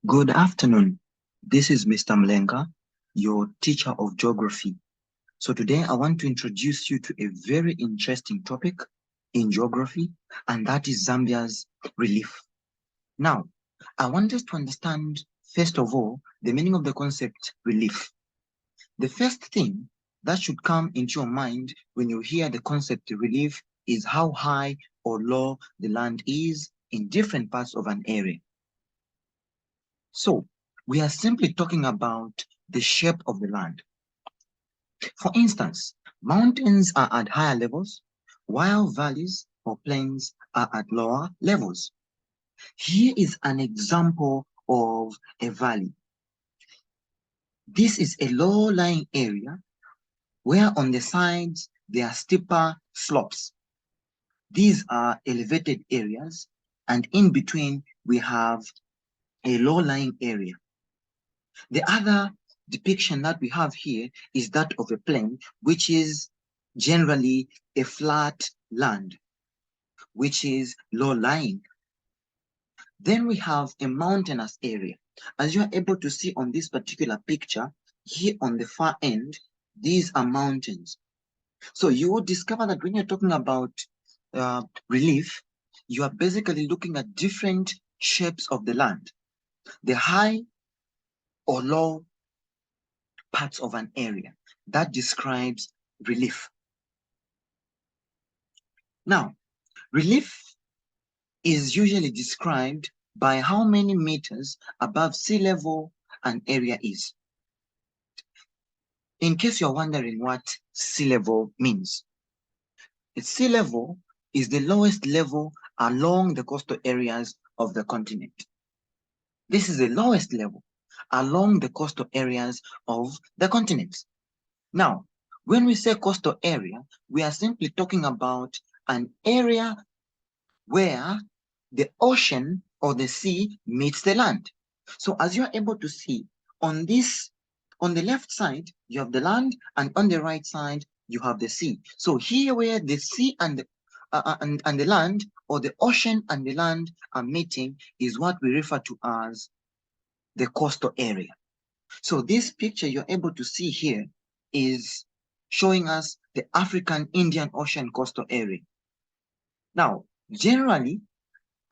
Good afternoon. This is Mr. Mlenga, your teacher of geography. So today I want to introduce you to a very interesting topic in geography, and that is Zambia's relief. Now, I want us to understand, first of all, the meaning of the concept relief. The first thing that should come into your mind when you hear the concept relief is how high or low the land is in different parts of an area. So, we are simply talking about the shape of the land. For instance, mountains are at higher levels, while valleys or plains are at lower levels. Here is an example of a valley. This is a low-lying area where on the sides there are steeper slopes. These are elevated areas, and in between we have a low-lying area. The other depiction that we have here is that of a plain, which is generally a flat land, which is low-lying. Then we have a mountainous area. As you are able to see on this particular picture, here on the far end, these are mountains. So you will discover that when you're talking about relief, you are basically looking at different shapes of the land. The high or low parts of an area. That describes relief. Now, relief is usually described by how many meters above sea level an area is. In case you're wondering what sea level means, sea level is the lowest level along the coastal areas of the continent. This is the lowest level along the coastal areas of the continent. Now, when we say coastal area, we are simply talking about an area where the ocean or the sea meets the land. So as you're able to see on the left side, you have the land, and on the right side, you have the sea. So here where the sea and the land, or the ocean and the land are meeting, is what we refer to as the coastal area. So this picture you're able to see here is showing us the African Indian Ocean coastal area. Now, generally,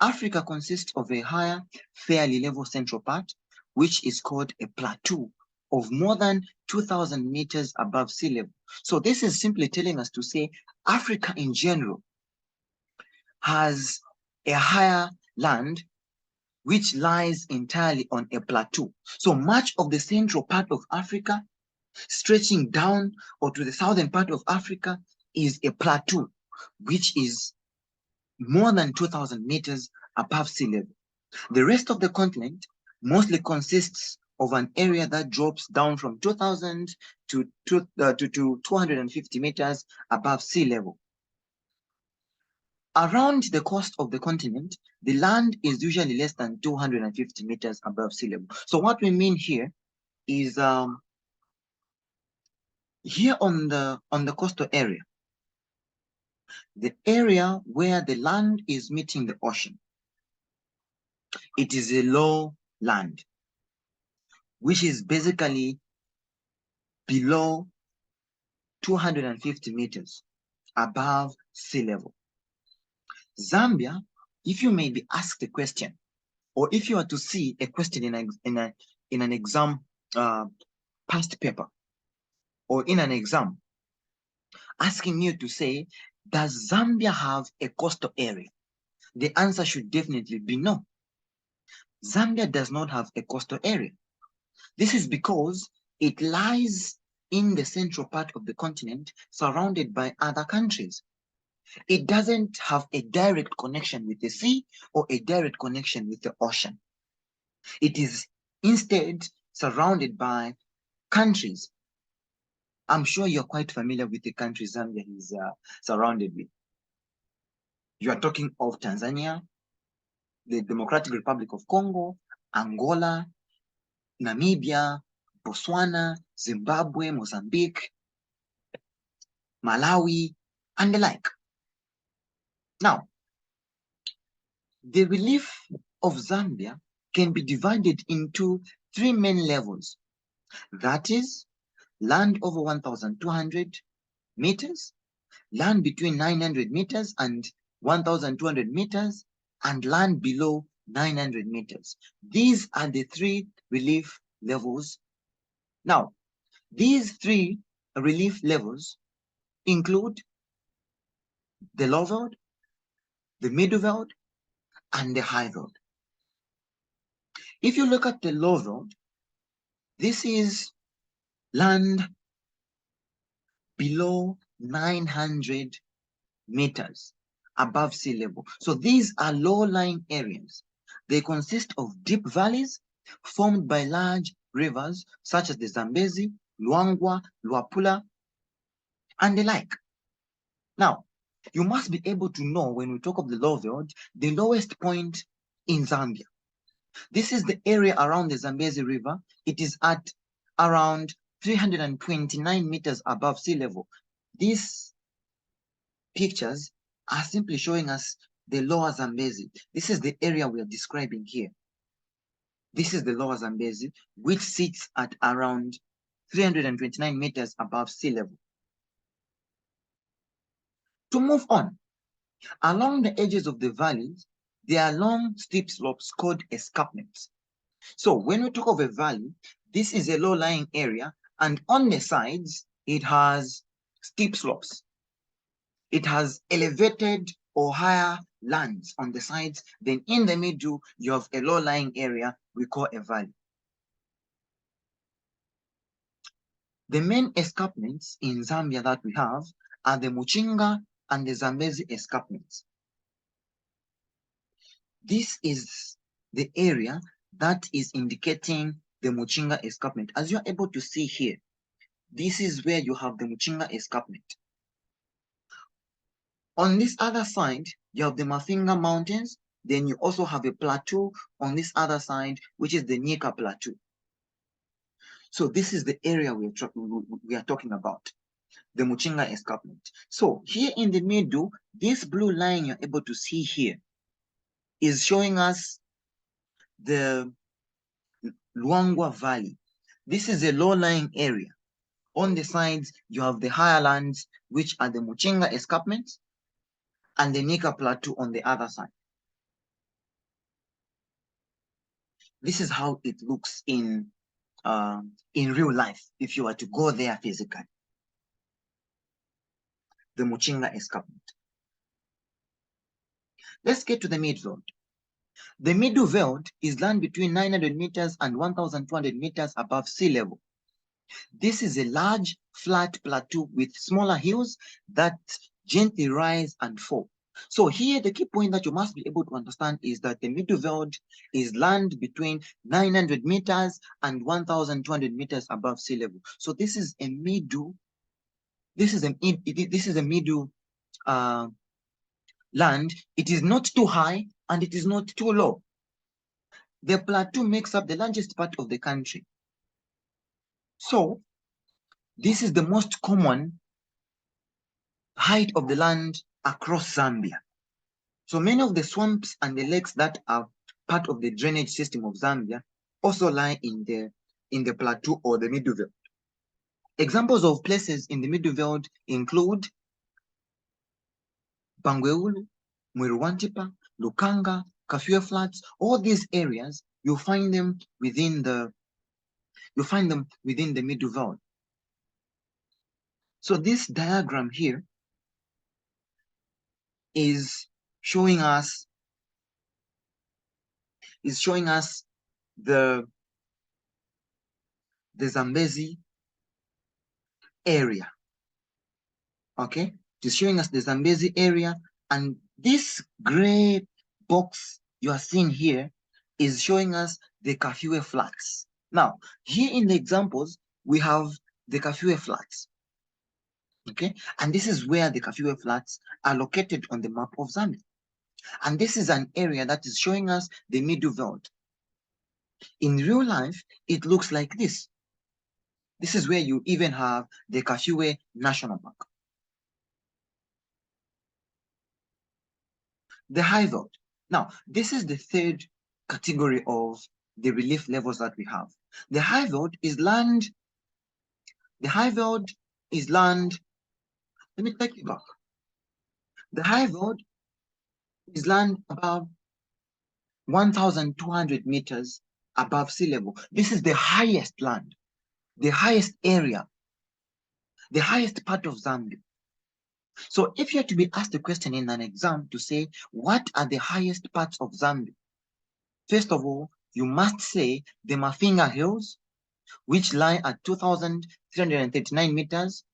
Africa consists of a higher, fairly level central part, which is called a plateau of more than 2,000 meters above sea level. So this is simply telling us to say Africa in general has a higher land which lies entirely on a plateau. So much of the central part of Africa, stretching down or to the southern part of Africa, is a plateau, which is more than 2,000 meters above sea level. The rest of the continent mostly consists of an area that drops down from 2,000 to 250 meters above sea level. Around the coast of the continent, the land is usually less than 250 meters above sea level. So what we mean here is here on the coastal area, the area where the land is meeting the ocean, it is a low land, which is basically below 250 meters above sea level. Zambia, if you may be asked a question, or if you are to see a question in an exam past paper, or in an exam, asking you to say, does Zambia have a coastal area? The answer should definitely be no. Zambia does not have a coastal area. This is because it lies in the central part of the continent, surrounded by other countries. It doesn't have a direct connection with the sea or a direct connection with the ocean. It is instead surrounded by countries. I'm sure you're quite familiar with the countries Zambia is surrounded with. You are talking of Tanzania, the Democratic Republic of Congo, Angola, Namibia, Botswana, Zimbabwe, Mozambique, Malawi, and the like. Now, the relief of Zambia can be divided into three main levels. That is, land over 1,200 meters, land between 900 meters and 1,200 meters, and land below 900 meters. These are the three relief levels. Now, these three relief levels include the low Veld, the middle Veld, and the high Veld. If you look at the low Veld, this is land below 900 meters above sea level. So these are low-lying areas. They consist of deep valleys formed by large rivers such as the Zambezi, Luangwa, Luapula, and the like. Now, you must be able to know when we talk of the low Veld, the lowest point in Zambia. This is the area around the Zambezi River. It is at around 329 meters above sea level. These pictures are simply showing us the lower Zambezi. This is the area we are describing here. This is the lower Zambezi, which sits at around 329 meters above sea level. To move on, along the edges of the valleys, there are long steep slopes called escarpments. So when we talk of a valley, this is a low-lying area, and on the sides, it has steep slopes. It has elevated or higher lands on the sides. Then in the middle, you have a low-lying area we call a valley. The main escarpments in Zambia that we have are the Muchinga and the Zambezi escarpments. This is the area that is indicating the Muchinga escarpment. As you're able to see here, this is where you have the Muchinga escarpment. On this other side, you have the Mafinga Mountains. Then you also have a plateau on this other side, which is the Nika Plateau. So this is the area we are talking about, the Muchinga escarpment. So here in the middle, this blue line you're able to see here is showing us the Luangwa Valley. This is a low-lying area. On the sides, you have the higher lands, which are the Muchinga escarpments, and the Nika Plateau on the other side. This is how it looks in real life if you were to go there physically. The Muchinga escarpment. Let's get to the mid Veld. The middle Veld is land between 900 meters and 1,200 meters above sea level. This is a large, flat plateau with smaller hills that gently rise and fall. So here, the key point that you must be able to understand is that the middle Veld is land between 900 meters and 1,200 meters above sea level. So this is a middle. This is a middle land. It is not too high and it is not too low. The plateau makes up the largest part of the country. So this is the most common height of the land across Zambia. So many of the swamps and the lakes that are part of the drainage system of Zambia also lie in the plateau or the middle Veld. Examples of places in the middle Veld include Bangweulu, Mwiruwantipa, Lukanga, Kafue Flats. All these areas, you find them within the middle Veld. So this diagram here is showing us the Zambezi area. Okay, it is showing us the Zambezi area, and this gray box you are seeing here is showing us the Kafue Flats. Now, here in the examples, we have the Kafue Flats. Okay, and this is where the Kafue Flats are located on the map of Zambia. And this is an area that is showing us the middle Veld. In real life, it looks like this. This is where you even have the Kafue National Park. The high Veld. Now, this is the third category of the relief levels that we have. The high veld is land. The high veld is land. Let me take you back. The high veld is land above 1,200 meters above sea level. This is the highest land, the highest area, the highest part of Zambia. So if you are to be asked a question in an exam to say, what are the highest parts of Zambia? First of all, you must say the Mafinga Hills, which lie at 2,339 meters.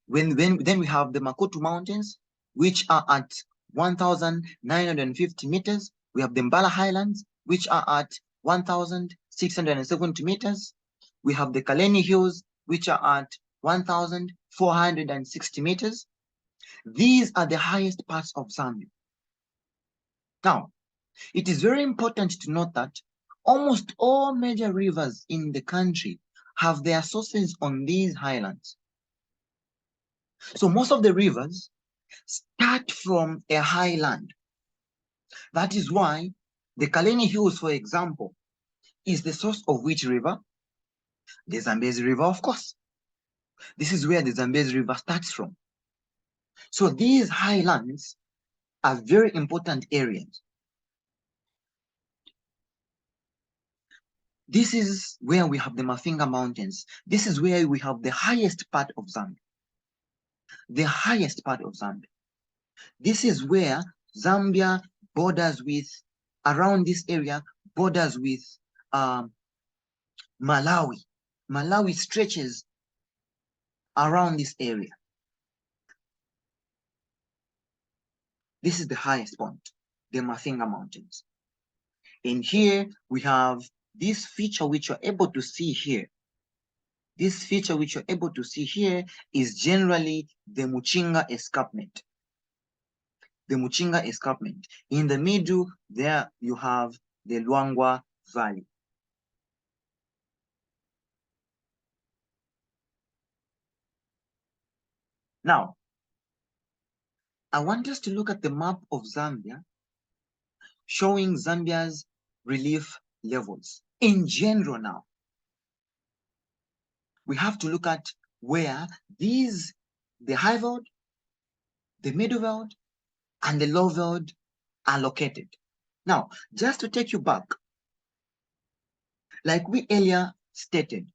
Then we have the Makutu Mountains, which are at 1,950 meters. We have the Mbala Highlands, which are at 1,670 meters. We have the Kaleni Hills, which are at 1,460 meters. These are the highest parts of Zambia. Now, it is very important to note that almost all major rivers in the country have their sources on these highlands. So most of the rivers start from a highland. That is why the Kaleni Hills, for example, is the source of which river? The Zambia'S River, of course. This is where the Zambia'S River starts from. So these highlands are very important areas. This is where we have the Mafinga Mountains. This is where we have the highest part of Zambia. The highest part of Zambia. This is where Zambia borders with, around this area, borders with Malawi. Malawi stretches around this area. This is the highest point, the Mafinga Mountains. And here we have this feature which you're able to see here. This feature which you're able to see here is generally the Muchinga Escarpment. The Muchinga Escarpment. In the middle, there you have the Luangwa Valley. Now, I want us to look at the map of Zambia, showing Zambia's relief levels. In general now, we have to look at where these, the high veld, the middle veld, and the low veld are located. Now, just to take you back, like we earlier stated,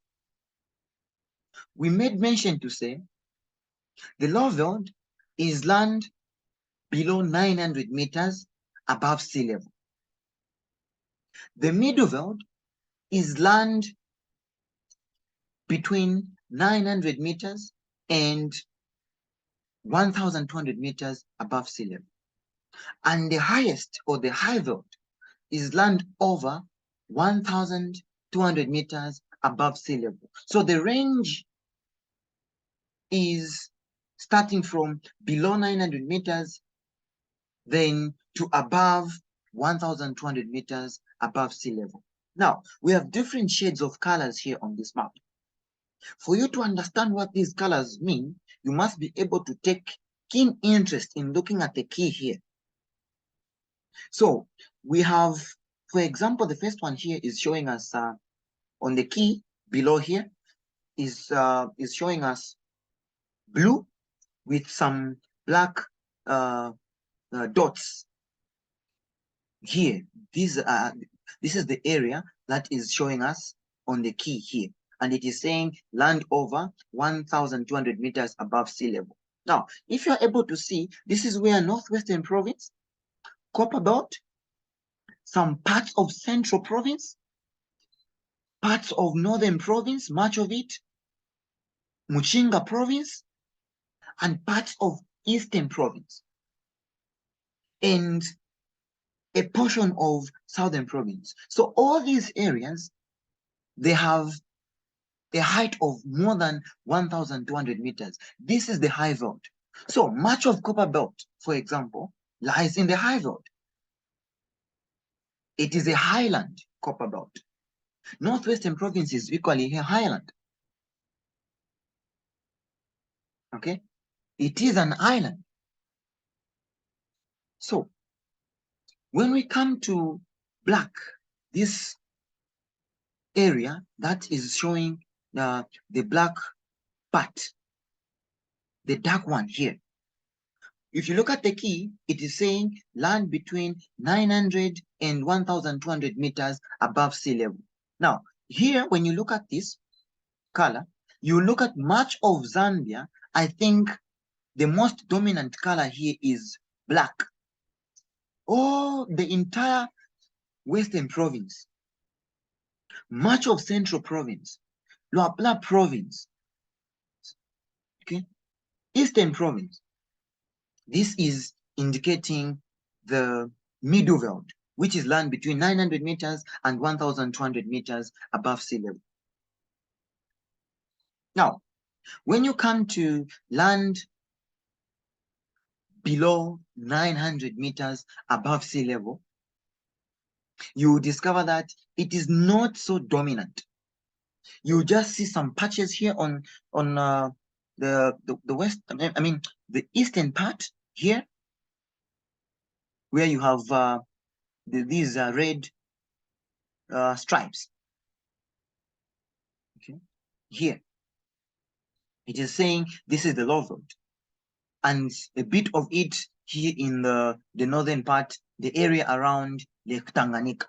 we made mention to say the low veld is land below 900 meters above sea level. The middle veld is land between 900 meters and 1,200 meters above sea level. And the highest, or the high veld, is land over 1,200 meters above sea level. So the range is starting from below 900 meters, then to above 1,200 meters above sea level. Now, we have different shades of colors here on this map. For you to understand what these colors mean, you must be able to take keen interest in looking at the key here. So we have, for example, the first one here is showing us on the key below here is showing us blue with some black dots here. This is the area that is showing us on the key here, and it is saying land over 1,200 meters above sea level. Now, if you're able to see, this is where Northwestern Province, Copper Belt, some parts of Central Province, parts of Northern Province, much of it, Muchinga Province, and parts of Eastern Province, and a portion of Southern Province. So all these areas, they have a height of more than 1,200 meters. This is the high veld. So much of Copper Belt, for example, lies in the high veld. It is a highland copper belt. Northwestern Province is equally a highland. Okay? It is an island. So, when we come to black, this area that is showing the black part, the dark one here. If you look at the key, it is saying land between 900 and 1,200 meters above sea level. Now, here, when you look at this color, you look at much of Zambia, I think the most dominant color here is black. Oh, the entire Western province, much of Central province, Luapula province, okay, Eastern province. This is indicating the middle Veld, which is land between 900 meters and 1,200 meters above sea level. Now, when you come to land below 900 meters above sea level, you discover that it is not so dominant. You just see some patches here on the west, I mean the eastern part here, where you have these red stripes. Okay, here it is saying this is the low Veld, and a bit of it here in the northern part, the area around Lake Tanganyika.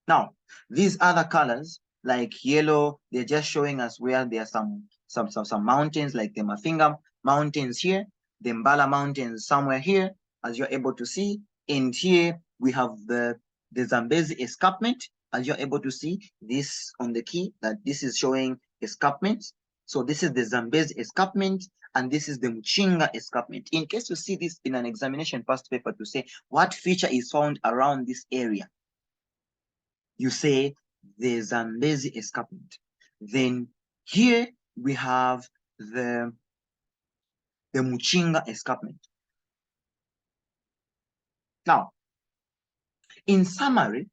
Now, these other colors, like yellow, they're just showing us where there are some mountains, like the Mafinga Mountains here, the Mbala Mountains somewhere here, as you're able to see. And here we have the Zambezi escarpment, as you're able to see this on the key, that this is showing escarpments. So this is the Zambezi escarpment, and this is the Mchinga escarpment. In case you see this in an examination past paper to say what feature is found around this area, you say the Zambezi escarpment. Then here we have the Mchinga escarpment. Now, in summary,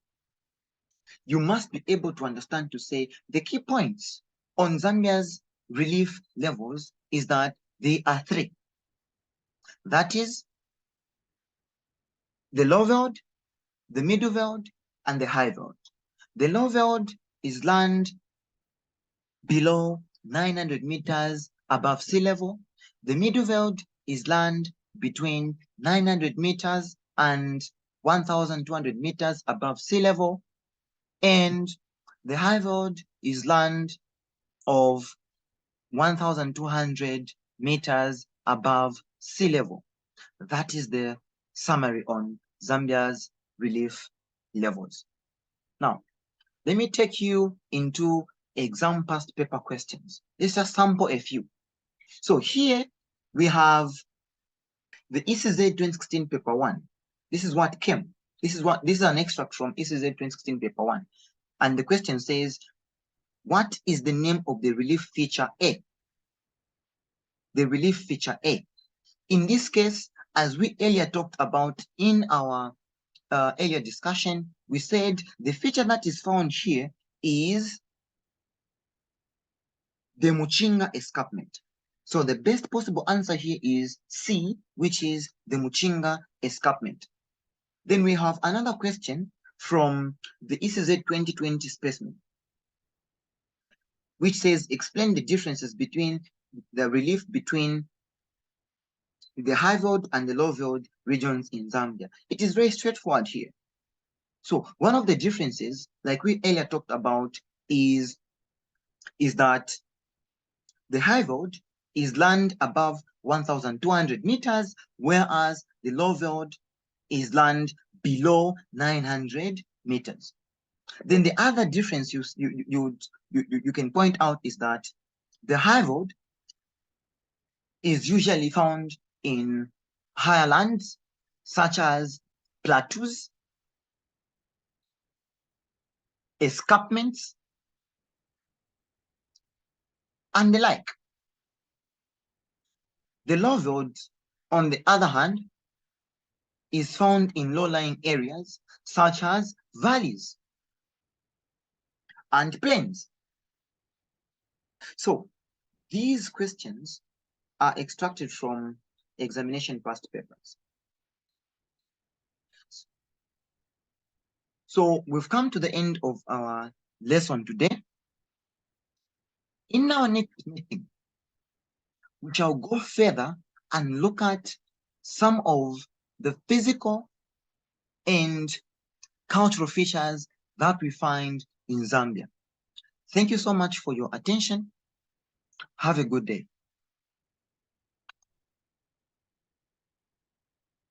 you must be able to understand to say the key points on Zambia's relief levels is that they are three. That is the low Veld, the middle Veld, and the high Veld. The low Veld is land below 900 meters above sea level. The middle Veld is land between 900 meters and 1,200 meters above sea level. And the high Veld is land of 1,200 meters above sea level. That is the summary on Zambia's relief levels. Now, let me take you into exam past paper questions. Let's just sample a few. So here we have the ECZ 2016 paper 1. This is what came. This is an extract from ECZ 2016 paper 1. And the question says, what is the name of the relief feature A? The relief feature A. In this case, as we earlier talked about in our earlier discussion, we said the feature that is found here is the Mchinga escarpment. So the best possible answer here is C, which is the Mchinga escarpment. Then we have another question from the ECZ 2020 specimen, which says explain the differences between the relief between the high Veld and the low Veld regions in Zambia. It is very straightforward here. So one of the differences, like we earlier talked about, is that the high Veld is land above 1,200 meters, whereas the low Veld is land below 900 meters. Then the other difference you can point out is that the high Veld is usually found in higher lands, such as plateaus, escarpments, and the like. The low Veld, on the other hand, is found in low-lying areas, such as valleys and plains. So these questions are extracted from examination past papers. So we've come to the end of our lesson today. In our next meeting, we shall go further and look at some of the physical and cultural features that we find in Zambia. Thank you so much for your attention. Have a good day.